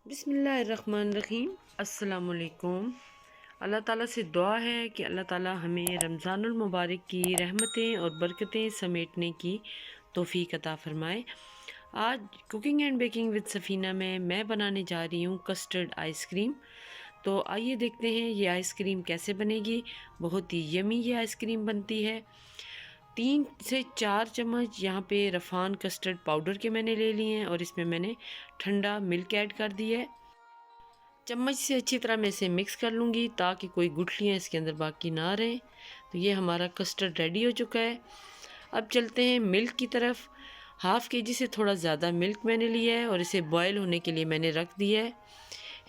बिस्मिल्लाहिर्रहमानिर्रहीम। अस्सलामुअलैकुम। अल्लाह ताला से दुआ है कि अल्लाह ताला हमें रमज़ानुल मुबारक की रहमतें और बरकतें समेटने की तौफ़ीक अता फ़रमाए। आज cooking and baking with Safina में मैं बनाने जा रही हूँ कस्टर्ड आइसक्रीम। तो आइए देखते हैं ये आइसक्रीम कैसे बनेगी। बहुत ही यमी ये आइसक्रीम बनती है। 3 से 4 चम्मच यहाँ पे रफ़ान कस्टर्ड पाउडर के मैंने ले लिए हैं और इसमें मैंने ठंडा मिल्क ऐड कर दिया है। चम्मच से अच्छी तरह मैं इसे मिक्स कर लूँगी ताकि कोई गुठलियाँ इसके अंदर बाकी ना रहें। तो ये हमारा कस्टर्ड रेडी हो चुका है। अब चलते हैं मिल्क की तरफ। हाफ़ केजी से थोड़ा ज़्यादा मिल्क मैंने लिया है और इसे बॉयल होने के लिए मैंने रख दिया है।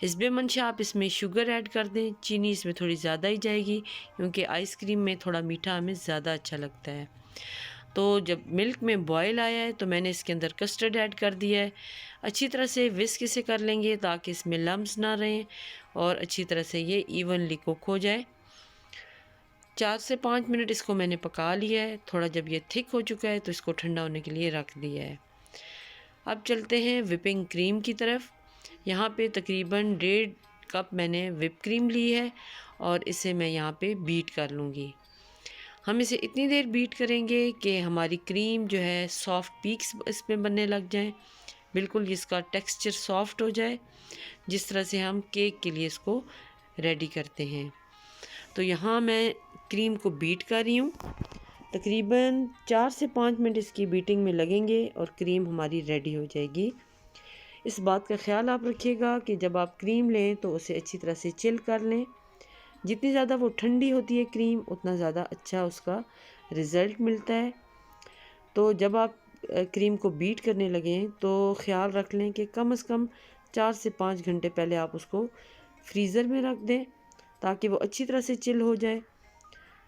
हिस्बे मंशा आप इसमें शुगर ऐड कर दें। चीनी इसमें थोड़ी ज़्यादा ही जाएगी क्योंकि आइसक्रीम में थोड़ा मीठा हमें ज़्यादा अच्छा लगता है। तो जब मिल्क में बॉयल आया है तो मैंने इसके अंदर कस्टर्ड ऐड कर दिया है। अच्छी तरह से विस्क इसे कर लेंगे ताकि इसमें लम्स ना रहें और अच्छी तरह से ये इवनली कुक हो जाए। 4 से 5 मिनट इसको मैंने पका लिया है। थोड़ा जब ये थिक हो चुका है तो इसको ठंडा होने के लिए रख दिया है। अब चलते हैं विपिंग क्रीम की तरफ। यहाँ पे तकरीबन 1.5 कप मैंने विप क्रीम ली है और इसे मैं यहाँ पे बीट कर लूँगी। हम इसे इतनी देर बीट करेंगे कि हमारी क्रीम जो है सॉफ्ट पीक्स इसमें बनने लग जाएं, बिल्कुल इसका टेक्सचर सॉफ्ट हो जाए, जिस तरह से हम केक के लिए इसको रेडी करते हैं। तो यहाँ मैं क्रीम को बीट कर रही हूँ। तकरीबन 4 से 5 मिनट इसकी बीटिंग में लगेंगे और क्रीम हमारी रेडी हो जाएगी। इस बात का ख्याल आप रखिएगा कि जब आप क्रीम लें तो उसे अच्छी तरह से चिल कर लें। जितनी ज़्यादा वो ठंडी होती है क्रीम उतना ज़्यादा अच्छा उसका रिज़ल्ट मिलता है। तो जब आप क्रीम को बीट करने लगें तो ख़्याल रख लें कि कम से कम 4 से 5 घंटे पहले आप उसको फ्रीज़र में रख दें ताकि वो अच्छी तरह से चिल हो जाए।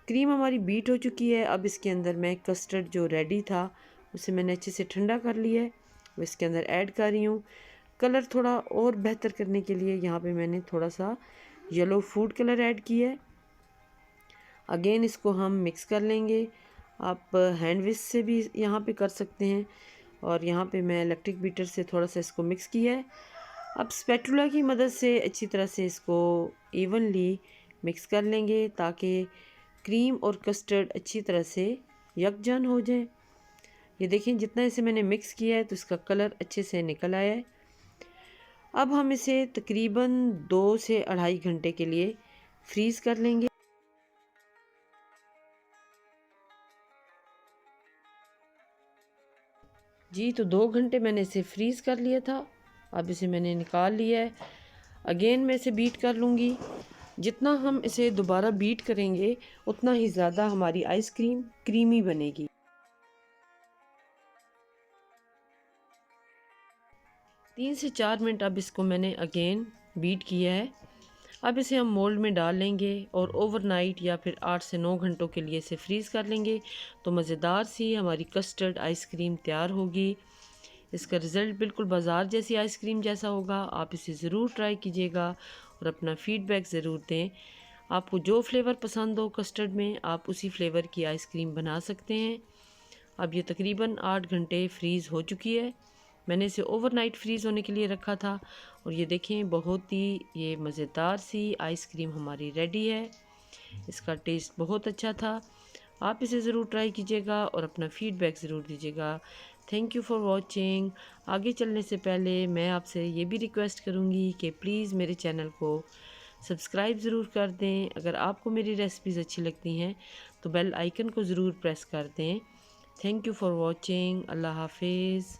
क्रीम हमारी बीट हो चुकी है। अब इसके अंदर मैं कस्टर्ड जो रेडी था उसे मैंने अच्छे से ठंडा कर लिया है, वो इसके अंदर ऐड कर रही हूँ। कलर थोड़ा और बेहतर करने के लिए यहाँ पे मैंने थोड़ा सा येलो फूड कलर ऐड किया है। अगेन इसको हम मिक्स कर लेंगे। आप हैंड विस्क से भी यहाँ पे कर सकते हैं और यहाँ पे मैं इलेक्ट्रिक बीटर से थोड़ा सा इसको मिक्स किया है। अब स्पैटुला की मदद से अच्छी तरह से इसको इवनली मिक्स कर लेंगे ताकि क्रीम और कस्टर्ड अच्छी तरह से यकजान हो जाए। ये देखें जितना इसे मैंने मिक्स किया है तो इसका कलर अच्छे से निकल आया है। अब हम इसे तकरीबन 2 से 2.5 घंटे के लिए फ्रीज़ कर लेंगे। जी तो 2 घंटे मैंने इसे फ्रीज़ कर लिया था। अब इसे मैंने निकाल लिया है। अगेन मैं इसे बीट कर लूँगी। जितना हम इसे दोबारा बीट करेंगे उतना ही ज़्यादा हमारी आइसक्रीम क्रीमी बनेगी। 3 से 4 मिनट अब इसको मैंने अगेन बीट किया है। अब इसे हम मोल्ड में डाल लेंगे और ओवरनाइट या फिर 8 से 9 घंटों के लिए इसे फ्रीज़ कर लेंगे। तो मज़ेदार सी हमारी कस्टर्ड आइसक्रीम तैयार होगी। इसका रिज़ल्ट बिल्कुल बाज़ार जैसी आइसक्रीम जैसा होगा। आप इसे ज़रूर ट्राई कीजिएगा और अपना फ़ीडबैक ज़रूर दें। आपको जो फ्लेवर पसंद हो कस्टर्ड में आप उसी फ्लेवर की आइसक्रीम बना सकते हैं। अब ये तकरीबन 8 घंटे फ्रीज़ हो चुकी है। मैंने इसे ओवरनाइट फ्रीज़ होने के लिए रखा था और ये देखें बहुत ही ये मज़ेदार सी आइसक्रीम हमारी रेडी है। इसका टेस्ट बहुत अच्छा था। आप इसे ज़रूर ट्राई कीजिएगा और अपना फ़ीडबैक ज़रूर दीजिएगा। Thank you for watching. आगे चलने से पहले मैं आपसे ये भी रिक्वेस्ट करूँगी कि प्लीज़ मेरे चैनल को सब्सक्राइब ज़रूर कर दें। अगर आपको मेरी रेसिपीज़ अच्छी लगती हैं तो बेल आइकन को ज़रूर प्रेस कर दें। Thank you for watching. अल्लाह हाफिज़।